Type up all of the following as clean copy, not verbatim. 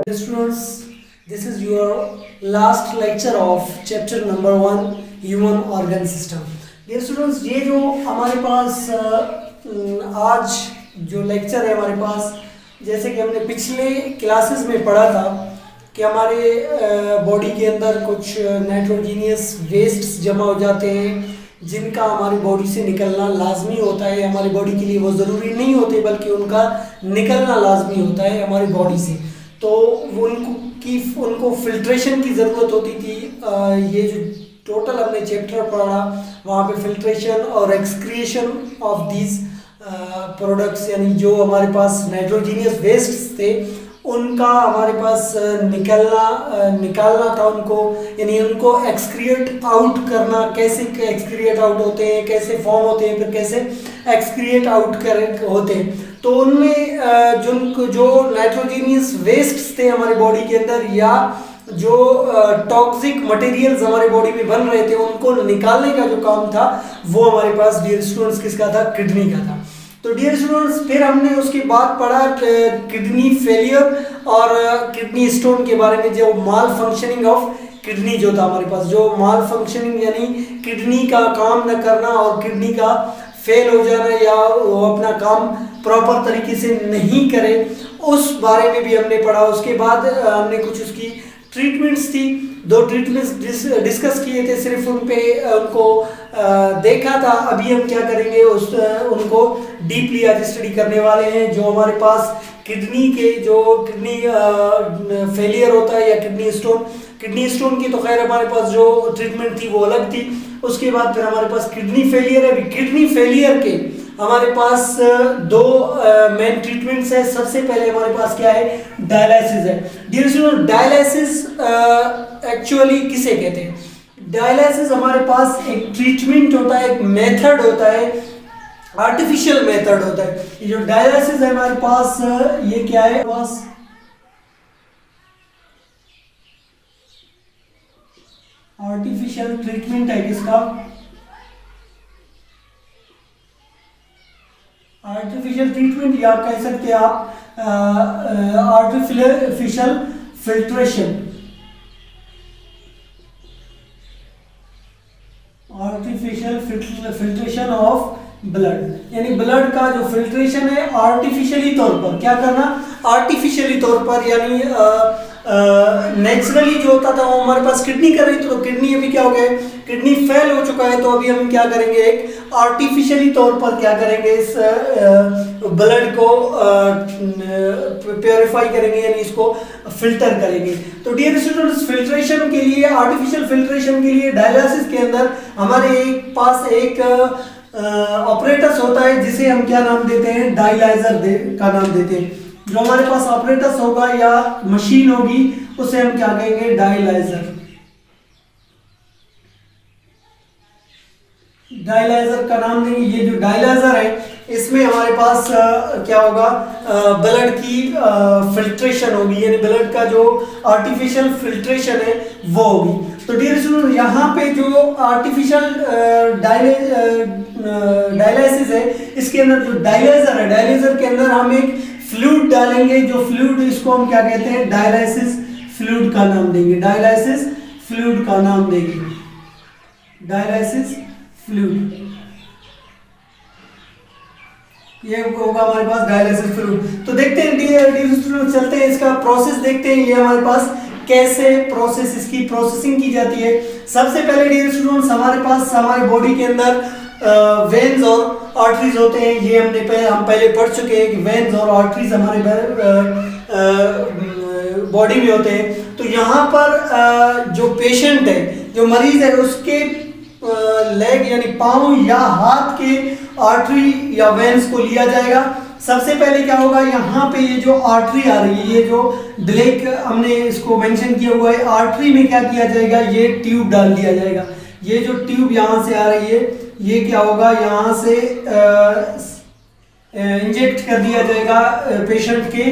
Students, this is your last lecture of chapter number 1 human organ system. Dear students, ये जो हमारे पास आज जो लेक्चर है हमारे पास, जैसे कि हमने पिछले क्लासेस में पढ़ा था कि हमारे बॉडी के अंदर कुछ नाइट्रोजीनियस वेस्ट्स जमा हो जाते हैं जिनका हमारी बॉडी से निकलना लाजमी होता है. हमारी बॉडी के लिए वो ज़रूरी नहीं होते बल्कि उनका निकलना लाजमी होता है हमारी बॉडी से. तो उनको फिल्ट्रेशन की ज़रूरत होती थी. ये जो टोटल हमने चैप्टर पढ़ा वहाँ पे फिल्ट्रेशन और एक्सक्रिएशन ऑफ दीज प्रोडक्ट्स, यानी जो हमारे पास नाइट्रोजीनियस वेस्ट्स थे उनका हमारे पास निकालना था उनको, यानी उनको एक्सक्रिएट आउट करना. कैसे एक्सक्रिएट आउट होते हैं, कैसे फॉर्म होते हैं, फिर कैसे एक्सक्रिएट आउट होते हैं. तो उनमें जो नाइट्रोजीनियस वेस्ट्स थे हमारी बॉडी के अंदर या जो टॉक्सिक मटेरियल्स हमारी बॉडी में बन रहे थे उनको निकालने का जो काम था वो हमारे पास डियर स्टूडेंट्स किसका था? किडनी का था. तो डियर स्टूडेंट्स फिर हमने उसके बाद पढ़ा किडनी फेलियर और किडनी स्टोन के बारे में, जो माल फंक्शनिंग ऑफ किडनी जो था हमारे पास, जो माल फंक्शनिंग यानी किडनी का काम न करना और किडनी का फेल हो जाना या वो अपना काम प्रॉपर तरीके से नहीं करे, उस बारे में भी हमने पढ़ा. उसके बाद हमने कुछ उसकी ट्रीटमेंट्स थी, 2 ट्रीटमेंट्स डिस्कस किए थे, सिर्फ उनको देखा था. अभी हम क्या करेंगे उनको डीपली आज स्टडी करने वाले हैं. जो हमारे पास किडनी फेलियर होता है या किडनी स्टोन की तो खैर हमारे पास जो ट्रीटमेंट थी वो अलग थी. उसके बाद फिर हमारे पास किडनी फेलियर है. अभी किडनी फेलियर के हमारे पास 2 मेन ट्रीटमेंट्स है. सबसे पहले हमारे पास क्या है? डायलिसिस है. डियर स्टूडेंट, डायलिसिस एक्चुअली किसे कहते हैं? डायलिसिस हमारे पास एक ट्रीटमेंट होता है, एक मेथड होता है, आर्टिफिशियल मेथड होता है. ये जो डायलिसिस है हमारे पास, ये क्या है? पास आर्टिफिशियल ट्रीटमेंट है. किसका? आर्टिफिशियल ट्रीटमेंट या कह सकते हैं आप artificial filtration. Artificial filtration of blood, यानी ब्लड का जो फिल्ट्रेशन है आर्टिफिशियली तौर पर. क्या करना? आर्टिफिशियली तौर पर, यानी नेचुरली जो होता था वो हमारे पास किडनी कर रही थी, तो किडनी अभी क्या हो गया? किडनी फेल हो चुका है. तो अभी हम क्या करेंगे? एक आर्टिफिशियली तौर पर क्या करेंगे? इस ब्लड को प्योरीफाई करेंगे, यानी इसको फिल्टर करेंगे. तो डियर स्टूडेंट्स, फिल्ट्रेशन के लिए, आर्टिफिशियल फिल्ट्रेशन के लिए डायलिसिस के अंदर हमारे पास एक ऑपरेटस होता है जिसे हम क्या नाम देते हैं? डायलाइजर का नाम देते हैं. जो हमारे पास ऑपरेटस होगा या मशीन होगी उसे हम क्या कहेंगे? डायलाइजर. डायलाइजर का नाम देंगे. ये जो डायलाइजर है इसमें हमारे पास क्या होगा? ब्लड की फिल्ट्रेशन होगी, यानी ब्लड का जो आर्टिफिशियल फिल्ट्रेशन है वो होगी. तो डियर स्टूडेंट, यहाँ पे जो आर्टिफिशियल डायलिसिस है इसके अंदर जो डायलाइजर है, डायलाइजर के अंदर हम एक फ्लूइड डालेंगे. जो फ्लूइड, इसको हम क्या कहते हैं? डायलिसिस फ्लूइड का नाम देंगे. डायलिसिस फ्लूइड का नाम देंगे. डायलिसिस फ्लूइड, ये होगा हमारे पास डायलिसिस फ्लूइड. तो देखते हैं डियर स्टूडेंट, चलते हैं इसका प्रोसेस देखते हैं. ये हमारे पास कैसे इसकी प्रोसेसिंग की जाती है. सबसे पहले डियर स्टूडेंट्स हमारे पास हमारे बॉडी के अंदर वेन्स और आर्टरीज होते हैं. ये हम पहले पढ़ चुके हैं कि वेन्स और आर्टरीज हमारे बॉडी में होते हैं. तो यहाँ पर जो पेशेंट है, जो मरीज है, उसके लेग यानी पाँव या हाथ के आर्टरी या वेन्स को लिया जाएगा. सबसे पहले क्या होगा? यहाँ पे ये जो आर्टरी आ रही है, ये जो ब्लैक हमने इसको मेंशन किया हुआ है, आर्टरी में क्या किया जाएगा? ये ट्यूब डाल दिया जाएगा. ये जो ट्यूब यहाँ से आ रही है ये क्या होगा? यहाँ से इंजेक्ट कर दिया जाएगा पेशेंट के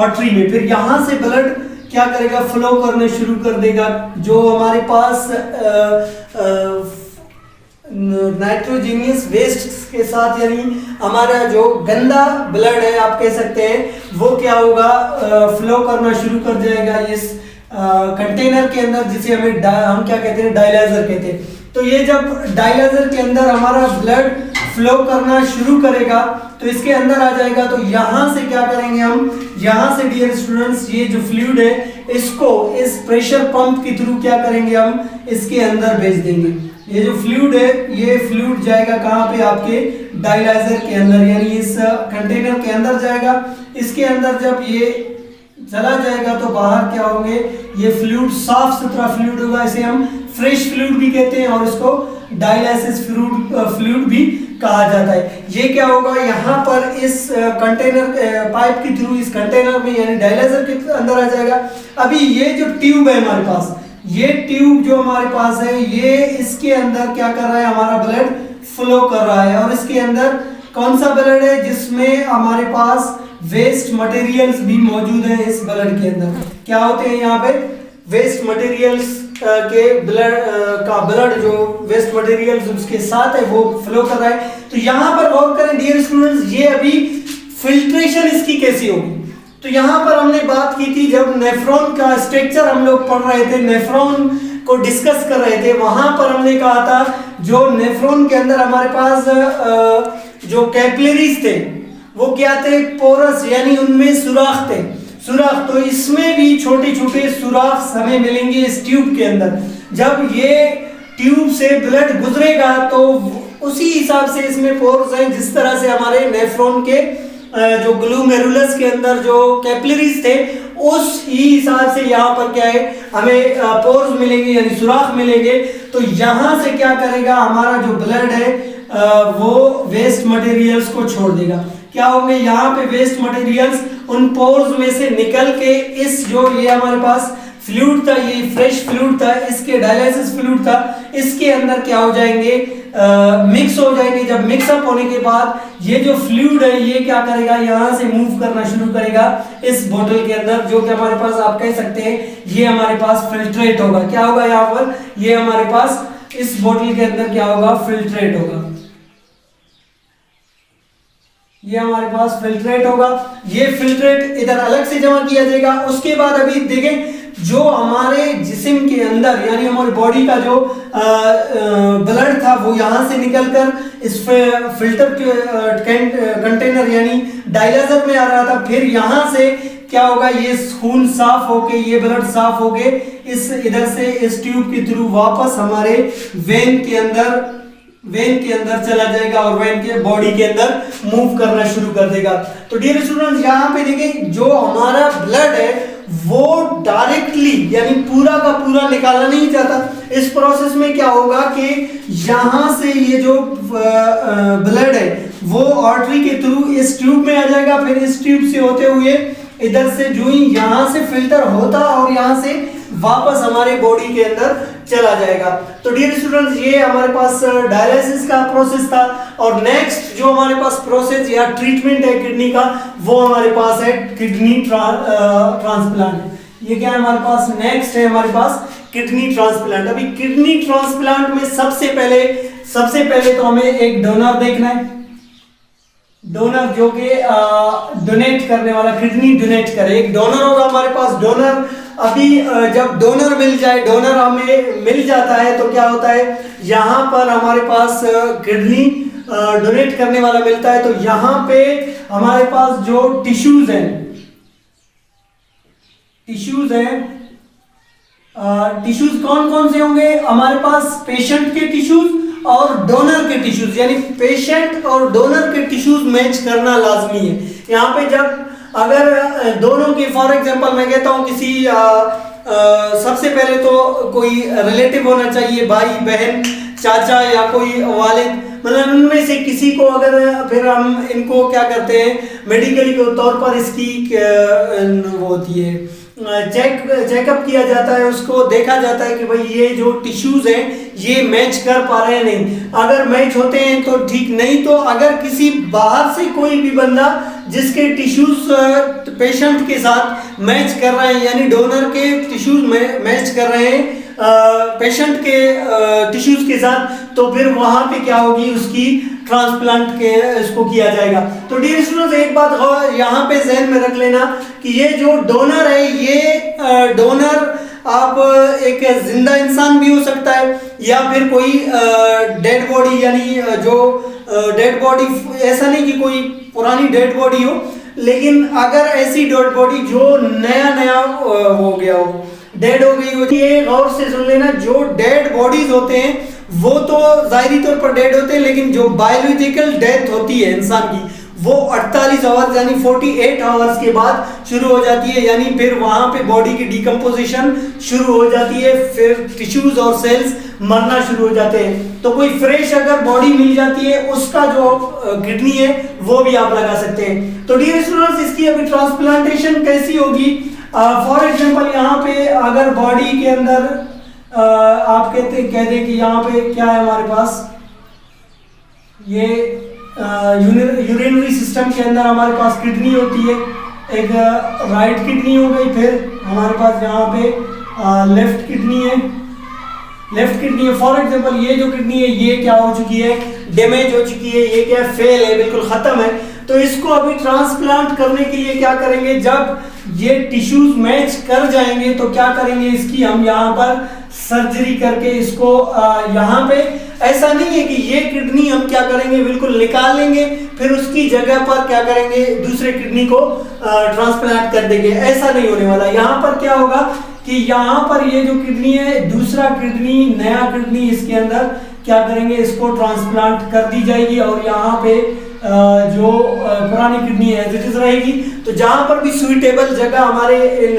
आर्टरी में. फिर यहाँ से ब्लड क्या करेगा? फ्लो करने शुरू कर देगा. जो हमारे पास नाइट्रोजीनियस वेस्ट के साथ, यानी हमारा जो गंदा ब्लड है आप कह सकते हैं, वो क्या होगा, फ्लो करना शुरू कर जाएगा इस कंटेनर के अंदर, जिसे हम क्या कहते हैं, डायलाइजर कहते हैं। तो ये जब डायलाइजर के अंदर हमारा ब्लड फ्लो करना शुरू करेगा तो इसके अंदर आ जाएगा। तो यहाँ से क्या करेंगे हम, यहाँ से डियर स्टूडेंट्स ये जो फ्लूइड है इसको इस प्रेशर पंप के थ्रू क्या करेंगे, हम इसके अंदर भेज देंगे। ये जो फ्लूइड है ये फ्लूइड जाएगा कहाँ पे, आपके डायलाइजर के अंदर, यानी इस कंटेनर के अंदर जाएगा। इसके अंदर जब ये चला जाएगा तो बाहर क्या होंगे, ये फ्लूइड साफ सुथरा फ्लूइड होगा, इसे हम फ्रेश फ्लूइड भी कहते हैं और इसको डायलाइसिस फ्लूइड भी कहा जाता है। ये क्या होगा, यहाँ पर इस कंटेनर पाइप के थ्रू इस कंटेनर में यानी डायलाइजर के अंदर आ जाएगा। अभी ये जो ट्यूब है हमारे पास, ये ट्यूब जो हमारे पास है, ये इसके अंदर क्या कर रहा है, हमारा ब्लड फ्लो कर रहा है। और इसके अंदर कौन सा ब्लड है, जिसमें हमारे पास वेस्ट मटेरियल्स भी मौजूद है। इस ब्लड के अंदर क्या होते हैं, यहाँ पे वेस्ट मटेरियल्स के ब्लड जो वेस्ट मटेरियल्स उसके साथ है वो फ्लो कर रहा है। तो यहाँ पर गौर करें डियर स्टूडेंट्स, ये अभी फिल्ट्रेशन इसकी कैसी होगी। तो यहाँ पर हमने बात की थी, जब नेफ्रॉन का स्ट्रक्चर हम लोग पढ़ रहे थे, नेफ्रॉन को डिस्कस कर रहे थे, वहां पर हमने कहा था जो नेफ्रॉन के अंदर हमारे पास जो कैपिलरीज थे वो क्या थे, पोरस, यानी उनमें सुराख थे, सुराख। तो इसमें भी छोटे छोटे सुराख हमें मिलेंगे इस ट्यूब के अंदर। जब ये ट्यूब से ब्लड गुजरेगा तो उसी हिसाब से इसमें पोर्स हैं, जिस तरह से हमारे नेफ्रॉन के जो ग्लोमेरुलस के अंदर जो कैपिलरीज थे उस ही हिसाब से यहाँ पर क्या है, हमें पोर्स मिलेंगे यानी सुराख मिलेंगे। तो यहाँ से क्या करेगा, हमारा जो ब्लड है वो वेस्ट मटेरियल्स को छोड़ देगा। क्या होंगे, यहाँ पे वेस्ट मटेरियल्स उन पोर्स में से निकल के इस जो ये हमारे पास फ्लूइड था, ये फ्रेश फ्लूइड था, इसके डायलाइसिस फ्लूइड था, इसके अंदर क्या हो जाएंगे, मिक्स हो जाएंगे। जब मिक्सअप होने के बाद ये जो फ्लूइड है ये क्या करेगा, यहाँ से मूव करना शुरू करेगा इस बोतल के अंदर, जो कि हमारे पास आप कह सकते हैं ये हमारे पास फिल्ट्रेट होगा। क्या होगा यहाँ पर, ये हमारे पास इस बोतल के अंदर क्या होगा, फिल्ट्रेट होगा, ये हमारे पास फिल्ट्रेट होगा। ये फिल्ट्रेट इधर अलग से जमा किया जाएगा। उसके बाद अभी देखें, जो हमारे जिस्म के अंदर यानी हमारी बॉडी का जो ब्लड था वो यहाँ से निकलकर इस फिल्टर कंटेनर यानी डायलाइजर में आ रहा था। फिर यहाँ से क्या होगा, ये खून साफ होके, ये ब्लड साफ होके इस इधर से इस ट्यूब के थ्रू वापस हमारे वेन के अंदर चला जाएगा और वेन के बॉडी के अंदर मूव करना शुरू कर देगा। तो डियर स्टूडेंट्स, यहाँ पे देखें, जो हमारा ब्लड है वो डायरेक्टली यानी पूरा का पूरा निकाला नहीं जाता। इस प्रोसेस में क्या होगा कि यहाँ से ये जो ब्लड है वो आर्टरी के थ्रू इस ट्यूब में आ जाएगा। फिर इस ट्यूब से होते हुए इधर से जो ही यहाँ से फिल्टर होता और यहाँ से वापस हमारे बॉडी के अंदर चला जाएगा। तो डियर स्टूडेंट्स, ये हमारे पास डायलिसिस का प्रोसेस था। और नेक्स्ट जो हमारे पास प्रोसेस या ट्रीटमेंट है किडनी का, वो हमारे पास है किडनी ट्रांसप्लांट। ये क्या है हमारे पास, नेक्स्ट है हमारे पास किडनी ट्रांसप्लांट। अभी किडनी ट्रांसप्लांट में सबसे पहले तो हमें एक डोनर देखना है, डोनर जो कि डोनेट करने वाला किडनी डोनेट करे। एक डोनर होगा हमारे पास। डोनर अभी जब डोनर मिल जाए, डोनर हमें मिल जाता है तो क्या होता है, यहाँ पर हमारे पास किडनी डोनेट करने वाला मिलता है। तो यहाँ पे हमारे पास जो टिश्यूज हैं टिश्यूज कौन कौन से होंगे हमारे पास, पेशेंट के टिश्यूज और डोनर के टिश्यूज, यानी पेशेंट और डोनर के टिश्यूज मैच करना लाजमी है। यहाँ पे जब अगर दोनों के, फॉर एग्जांपल मैं कहता हूँ किसी सबसे पहले तो कोई रिलेटिव होना चाहिए, भाई बहन चाचा या कोई वालिद, मतलब उनमें से किसी को अगर, फिर हम इनको क्या करते हैं मेडिकली के तौर पर इसकी वो होती है चेकअप किया जाता है, उसको देखा जाता है कि भाई ये जो टिश्यूज हैं ये मैच कर पा रहे हैं नहीं। अगर मैच होते हैं तो ठीक, नहीं तो अगर किसी बाहर से कोई भी बंदा जिसके टिश्यूज पेशेंट के साथ मैच कर रहे हैं यानी डोनर के टिश्यूज मैच कर रहे हैं पेशेंट के टिश्यूज के साथ, तो फिर वहां पे क्या होगी, उसकी ट्रांसप्लांट के इसको किया जाएगा। तो डियर स्टूडेंट्स, एक बात यहाँ पे जहन में रख लेना कि ये जो डोनर है, ये डोनर आप एक जिंदा इंसान भी हो सकता है या फिर कोई डेड बॉडी, यानी जो डेड बॉडी, ऐसा नहीं कि कोई पुरानी डेड बॉडी हो, लेकिन अगर ऐसी डेड बॉडी जो नया हो गया हो, डेड हो गई हो। ये गौर से सुन लेना, जो डेड बॉडीज होते हैं वो तो जाहिरी तौर पर डेड होते हैं, लेकिन जो बायोलॉजिकल डेथ होती है इंसान की, वो 48 आवर्स यानी 48 आवर्स के बाद शुरू हो जाती है, यानी फिर वहां पे बॉडी की डिकम्पोजिशन शुरू हो जाती है, फिर टिश्यूज और सेल्स मरना शुरू हो जाते हैं। तो कोई फ्रेश अगर बॉडी मिल जाती है, उसका जो किडनी है वो भी आप लगा सकते हैं। तो डियर स्टूडेंट्स, इसकी अभी ट्रांसप्लांटेशन कैसी होगी? फॉर एग्जांपल, यहाँ पे अगर बॉडी के अंदर आप कह दें कि यहाँ पे क्या है हमारे पास, ये यूरिनरी सिस्टम के अंदर हमारे पास किडनी होती है, एक राइट किडनी हो गई, फिर हमारे पास यहाँ पे लेफ्ट किडनी है। फॉर एग्जांपल, ये जो किडनी है ये क्या हो चुकी है, डैमेज हो चुकी है, ये क्या फेल है, बिल्कुल खत्म है। तो इसको अभी ट्रांसप्लांट करने के लिए क्या करेंगे, जब ये टिश्यूज मैच कर जाएंगे तो क्या करेंगे, इसकी हम यहाँ पर सर्जरी करके इसको यहाँ पे, ऐसा नहीं है कि ये किडनी हम क्या करेंगे, बिल्कुल निकाल लेंगे, फिर उसकी जगह पर क्या करेंगे, दूसरे किडनी को ट्रांसप्लांट कर देंगे, ऐसा नहीं होने वाला। यहाँ पर क्या होगा कि यहाँ पर ये जो किडनी है, दूसरा किडनी, नया किडनी इसके अंदर क्या करेंगे, इसको ट्रांसप्लांट कर दी जाएगी, और यहाँ पे जो पुरानी किडनी है एज इट इज रहेगी। तो जहां पर भी सुइटेबल जगह हमारे इन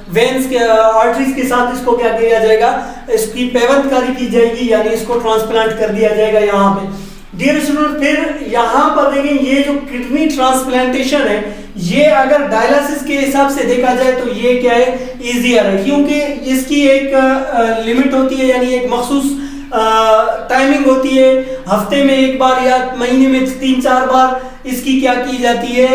वेन्स के आर्टरीज के साथ इसको क्या किया जाएगा, इसकी पेवंतकारी की जाएगी, यानी इसको ट्रांसप्लांट कर दिया जाएगा यहाँ पे। डियर स्टूडेंट, फिर यहाँ पर देखें, ये जो किडनी ट्रांसप्लांटेशन है, ये अगर डायलिसिस के हिसाब से देखा जाए तो ये क्या है, इजियर है, क्योंकि इसकी एक लिमिट होती है, यानी एक मखसूस टाइमिंग होती है, हफ्ते में एक बार या महीने में 3-4 बार इसकी क्या की जाती है,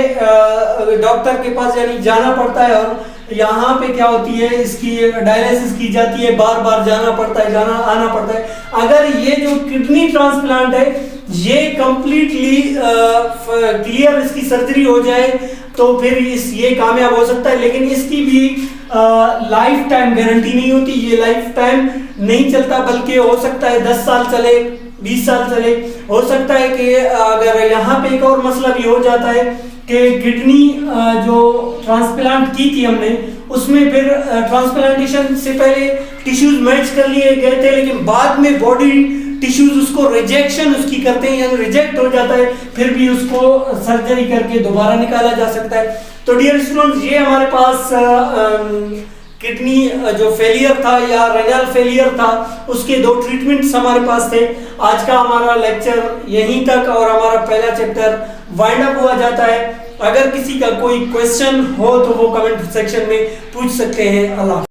डॉक्टर के पास यानी जाना पड़ता है, और यहाँ पे क्या होती है, इसकी डायलिसिस की जाती है, बार बार जाना पड़ता है, आना पड़ता है। अगर ये जो किडनी ट्रांसप्लांट है ये कंप्लीटली क्लियर, इसकी सर्जरी हो जाए तो फिर ये कामयाब हो सकता है, लेकिन इसकी भी लाइफ टाइम गारंटी नहीं होती, ये लाइफ टाइम नहीं चलता, बल्कि हो सकता है 10 साल चले, 20 साल चले। हो सकता है कि अगर यहाँ पे एक और मसला भी हो जाता है कि किडनी जो ट्रांसप्लांट की थी हमने, उसमें फिर ट्रांसप्लांटेशन से पहले टिश्यूज मैच कर लिए गए थे, लेकिन बाद में बॉडी टिश्यूज उसको रिजेक्शन उसकी करते हैं, यानी रिजेक्ट हो जाता है, फिर भी उसको सर्जरी करके दोबारा निकाला जा सकता है। तो डियर स्टूडेंट्स, ये हमारे पास किडनी जो फेलियर था या रेनल फेलियर था, उसके 2 ट्रीटमेंट्स हमारे पास थे। आज का हमारा लेक्चर यहीं तक और हमारा पहला चैप्टर वाइंड अप हुआ जाता है। अगर किसी का कोई क्वेश्चन हो तो वो कमेंट सेक्शन में पूछ सकते हैं। अल्लाह।